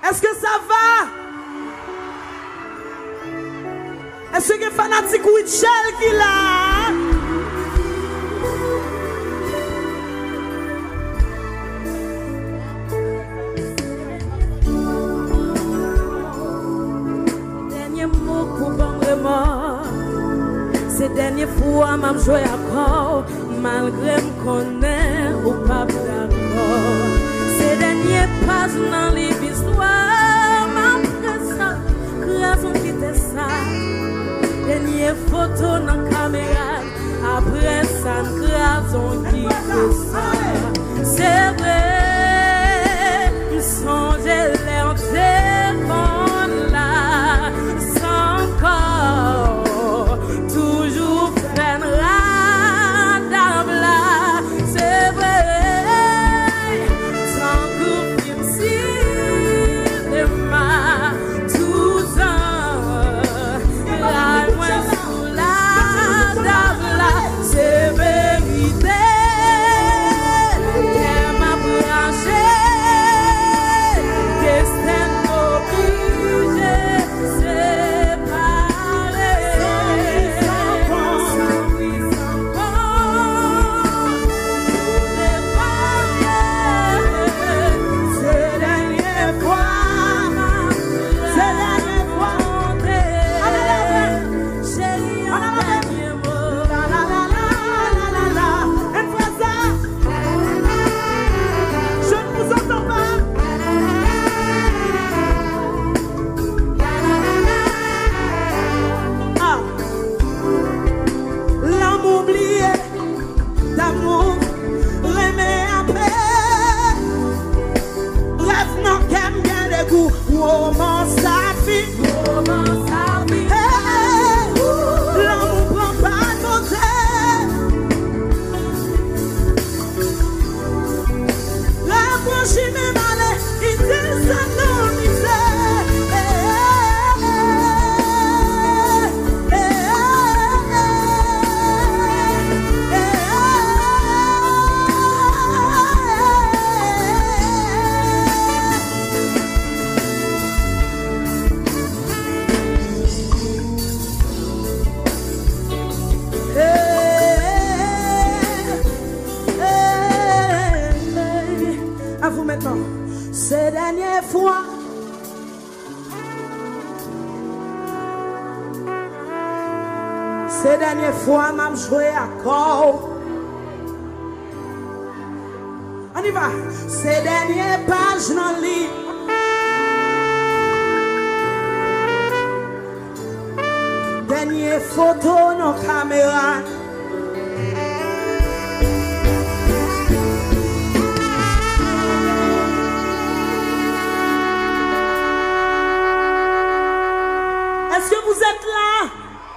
Est-ce que ça va? Est-ce que fanatique Witchell qui l'a? Ces dernières fois, m'a joué encore, malgré me connaître ou pas d'accord. Ces dernières pages dans les histoires, m'a pris ça, grâce à qui t'es ça. Dernière photo dans la caméra, après ça, grâce à qui fait ça. C'est vrai, me songeait l'air de là, sans corps. Toujours plein radable, c'est vrai. Tant que film cinéma, tout ça, la loin sous la table, c'est vérité. Elle m'a branché, destin obligé, c'est pareil. Comment ça fait? Comment ça fait? L'amour prend pas côté. La prochaine année, il dit ça non, il ces dernières fois, m'a joué à corps. On y va. Ces dernières pages dans le livre. Dernière photo dans la caméra.